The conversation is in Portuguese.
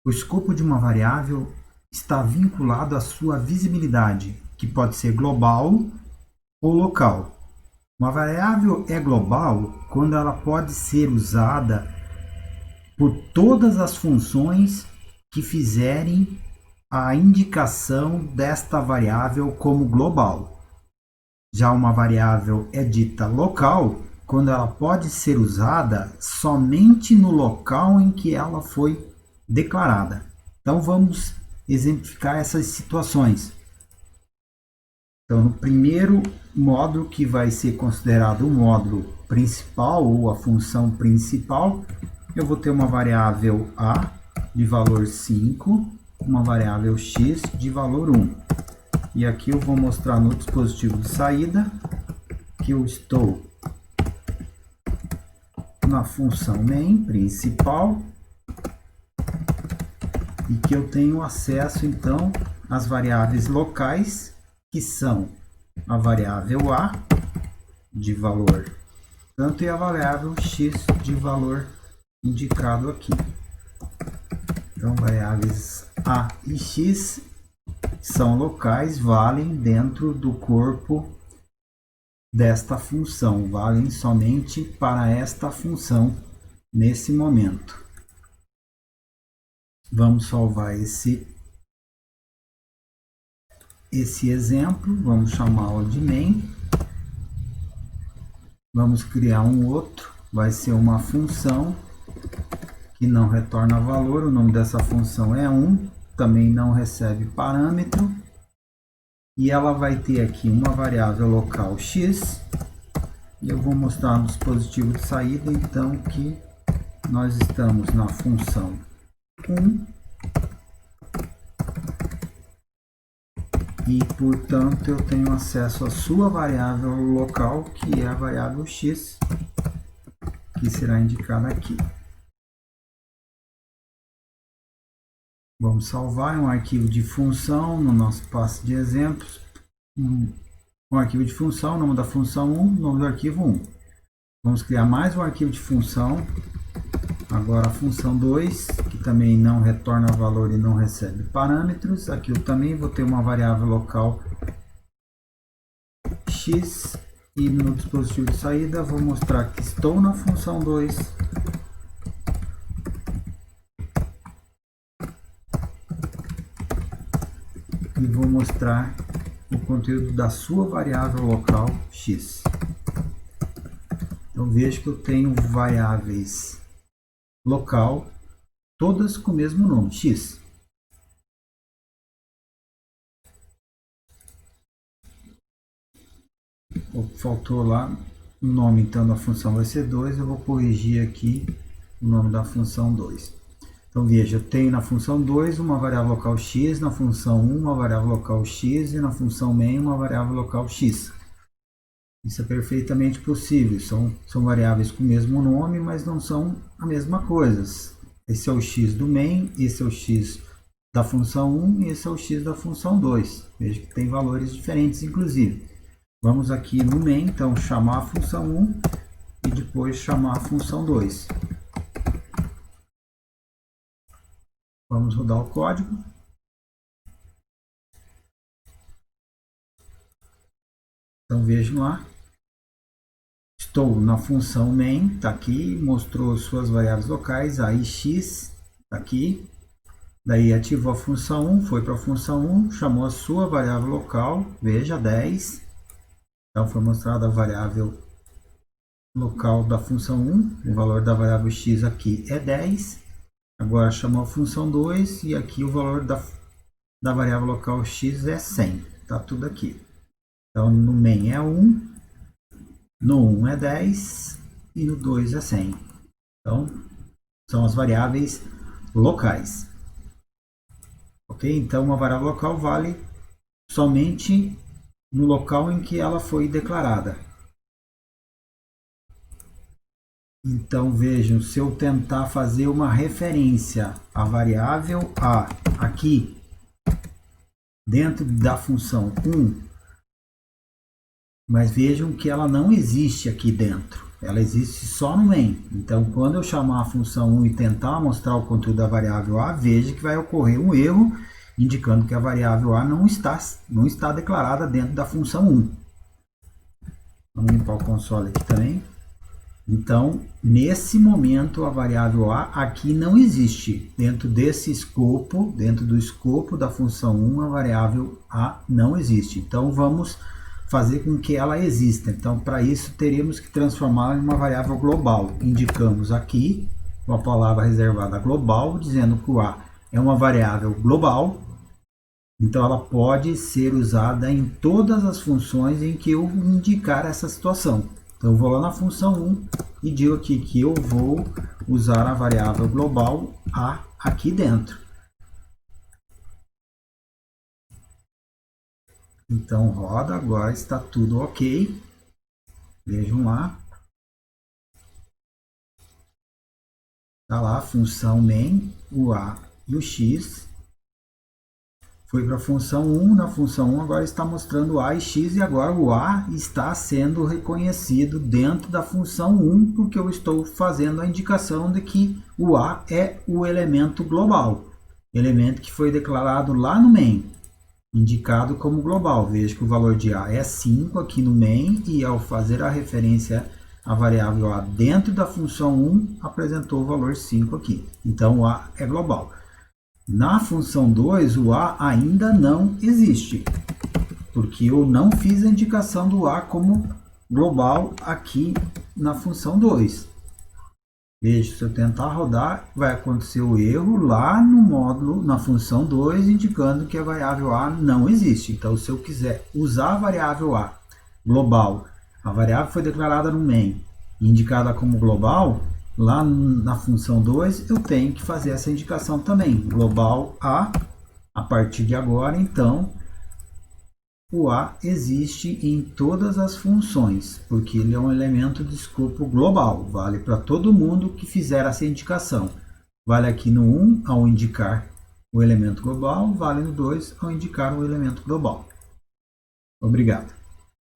O escopo de uma variável está vinculado à sua visibilidade, que pode ser global ou local. Uma variável é global quando ela pode ser usada por todas as funções que fizerem a indicação desta variável como global. Já uma variável é dita local quando ela pode ser usada somente no local em que ela foi declarada. Então vamos exemplificar essas situações. Então, no primeiro módulo, que vai ser considerado o módulo principal ou a função principal, eu vou ter uma variável a de valor 5, uma variável x de valor 1. E aqui eu vou mostrar no dispositivo de saída que eu estou na função main principal e que eu tenho acesso então às variáveis locais, que são a variável a de valor tanto e a variável x de valor indicado aqui. Então, variáveis a e x são locais, valem dentro do corpo desta função, valem somente para esta função nesse momento. Vamos salvar esse exemplo, vamos chamá-lo de main. Vamos criar um outro, vai ser uma função que não retorna valor, o nome dessa função é 1, também não recebe parâmetro, e ela vai ter aqui uma variável local x, e eu vou mostrar no dispositivo de saída, então, que nós estamos na função 1, e, portanto, eu tenho acesso à sua variável local, que é a variável x, que será indicada aqui. Vamos salvar um arquivo de função no nosso passo de exemplos. Um arquivo de função, nome da função 1, nome do arquivo 1. Vamos criar mais um arquivo de função. Agora a função 2, que também não retorna valor e não recebe parâmetros. Aqui eu também vou ter uma variável local x. E no dispositivo de saída vou mostrar que estou na função 2. E vou mostrar o conteúdo da sua variável local x. Então vejo que eu tenho variáveis local, todas com o mesmo nome, x. Faltou lá o nome, então, da função vai ser 2, eu vou corrigir aqui o nome da função 2. Então veja, eu tenho na função 2 uma variável local x, na função 1 uma variável local x e na função main uma variável local x. Isso é perfeitamente possível, são variáveis com o mesmo nome, mas não são a mesma coisa. Esse é o x do main, esse é o x da função 1 e esse é o x da função 2. Veja que tem valores diferentes, inclusive. Vamos aqui no main, então, chamar a função 1 e depois chamar a função 2. Vamos rodar o código. Então vejam lá. Estou na função main, está aqui, mostrou suas variáveis locais, a e x, está aqui. Daí ativou a função 1, foi para a função 1, chamou a sua variável local, veja, 10. Então foi mostrada a variável local da função 1, o valor da variável x aqui é 10. Agora chamou a função 2 e aqui o valor da variável local x é 100. Está tudo aqui. Então no main é 1, no 1 é 10 e no 2 é 100. Então são as variáveis locais. Ok? Então uma variável local vale somente no local em que ela foi declarada. Então vejam, se eu tentar fazer uma referência à variável a aqui dentro da função 1, mas vejam que ela não existe aqui dentro. Ela existe só no main. Então, quando eu chamar a função 1 e tentar mostrar o conteúdo da variável A, veja que vai ocorrer um erro, indicando que a variável A não está declarada dentro da função 1. Vamos limpar o console aqui também. Então, nesse momento, a variável A aqui não existe. Dentro desse escopo, dentro do escopo da função 1, a variável A não existe. Então, vamos fazer com que ela exista. Então, para isso, teríamos que transformá-la em uma variável global. Indicamos aqui, com a palavra reservada global, dizendo que o A é uma variável global. Então, ela pode ser usada em todas as funções em que eu indicar essa situação. Então, eu vou lá na função 1 e digo aqui que eu vou usar a variável global A aqui dentro. Então, roda, agora está tudo ok. Vejam lá. Está lá a função main, o A e o X. Foi para a função 1, na função 1 agora está mostrando A e X, e agora o A está sendo reconhecido dentro da função 1, porque eu estou fazendo a indicação de que o A é o elemento global, elemento que foi declarado lá no main, indicado como global. Veja que o valor de A é 5 aqui no main, e ao fazer a referência à variável A dentro da função 1, apresentou o valor 5 aqui. Então o A é global. Na função 2, o A ainda não existe, porque eu não fiz a indicação do A como global aqui na função 2. Veja, se eu tentar rodar, vai acontecer o erro lá no módulo, na função 2, indicando que a variável A não existe. Então, se eu quiser usar a variável A global, a variável foi declarada no main, indicada como global, lá na função 2, eu tenho que fazer essa indicação também, global a partir de agora, então, o A existe em todas as funções, porque ele é um elemento de escopo global, vale para todo mundo que fizer essa indicação. Vale aqui no 1 ao indicar o elemento global, vale no 2 ao indicar o elemento global. Obrigado.